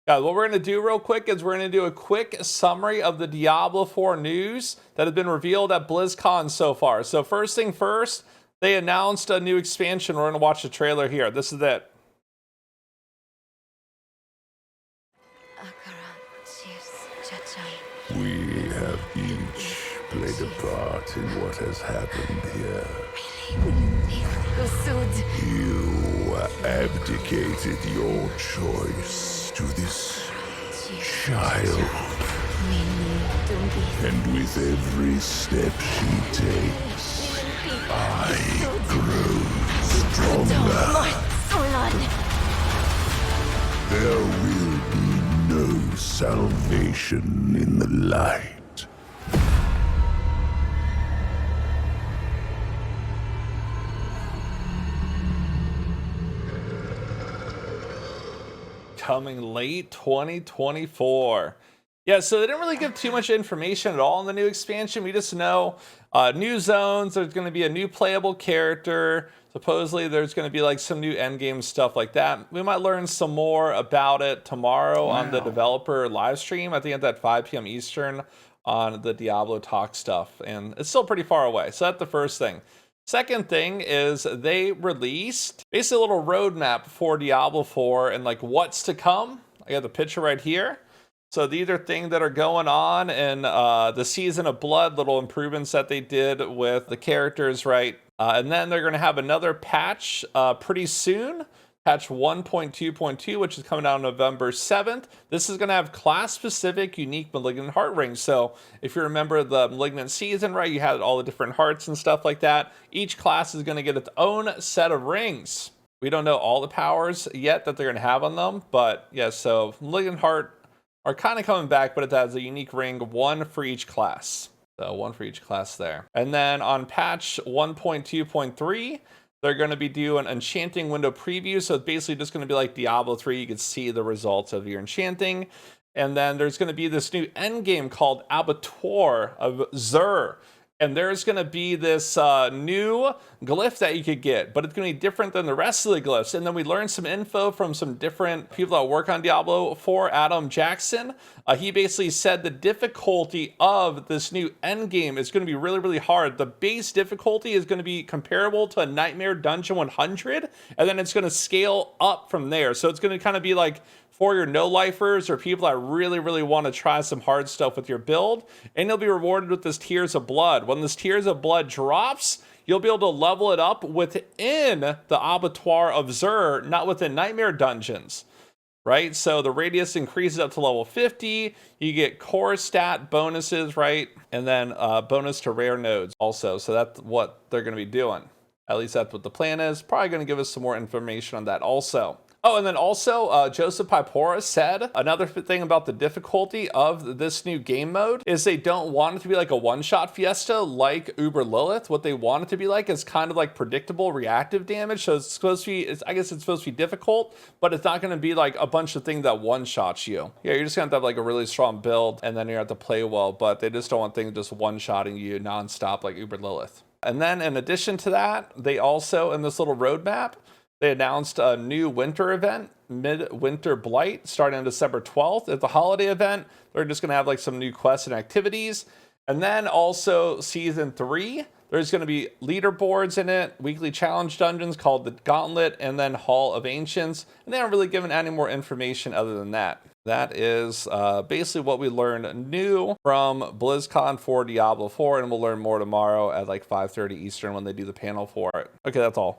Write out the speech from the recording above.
Guys, what we're going to do real quick is we're going to do a quick summary of the Diablo 4 news that has been revealed at Blizzcon so far. So first thing first, they announced a new expansion. We're going to watch the trailer here. This is it. We have each played a part in what has happened here. You abdicated your choice to this child. And with every step she takes, I grow stronger. There will be no salvation in the light. Coming late 2024. Yeah, so they didn't really give too much information at all in the new expansion. We just know new zones, there's going to be a new playable character. Supposedly there's going to be like some new endgame stuff like that. We might learn some more about it tomorrow on the developer live stream. I think at that 5 p.m. Eastern on the Diablo Talk stuff. And it's still pretty far away. So that's the first thing. Second thing is they released basically a little roadmap for Diablo 4 and like what's to come. I got the picture right here. So these are things that are going on in the Season of Blood, little improvements that they did with the characters, right? And then they're going to have another patch pretty soon. Patch 1.2.2, which is coming out on November 7th. This is going to have class-specific unique Malignant Heart rings. So if you remember the Malignant season, right, you had all the different hearts and stuff like that. Each class is going to get its own set of rings. We don't know all the powers yet that they're going to have on them. But yeah, so Malignant Heart are kind of coming back, but it has a unique ring, one for each class. So one for each class there. And then on patch 1.2.3, they're going to be doing enchanting window preview. So it's basically just going to be like Diablo 3. You can see the results of your enchanting. And then there's going to be this new end game called Abattoir of Zur. And there's going to be this new glyph that you could get, but it's going to be different than the rest of the glyphs. And then we learned some info from some different people that work on Diablo 4. Adam Jackson, he basically said the difficulty of this new end game is going to be really, really hard. The base difficulty is going to be comparable to a Nightmare Dungeon 100, and then it's going to scale up from there. So it's going to kind of be like for your no-lifers or people that really, really want to try some hard stuff with your build. And you'll be rewarded with this Tears of Blood. When this Tears of Blood drops, you'll be able to level it up within the Abattoir of Zur, not within Nightmare Dungeons, right? So the radius increases up to level 50. You get core stat bonuses, right? And then bonus to rare nodes also. So that's what they're going to be doing. At least that's what the plan is. Probably going to give us some more information on that also. Oh, and then also Joseph Pipora said another thing about the difficulty of this new game mode is they don't want it to be like a one-shot fiesta like Uber Lilith. What they want it to be like is kind of like predictable reactive damage. So it's supposed to be, I guess it's supposed to be difficult, but it's not going to be like a bunch of things that one-shots you. Yeah, you're just going to have like a really strong build and then you're going to have to play well, but they just don't want things just one-shotting you nonstop like Uber Lilith. And then in addition to that, they also, in this little roadmap, they announced a new winter event, Midwinter Blight, starting on December 12th. At the holiday event, they're just going to have like some new quests and activities. And then also Season 3, there's going to be leaderboards in it, weekly challenge dungeons called the Gauntlet, and then Hall of Ancients. And they haven't really given any more information other than that. That is basically what we learned new from BlizzCon for Diablo 4, and we'll learn more tomorrow at like 5:30 Eastern when they do the panel for it. Okay, that's all.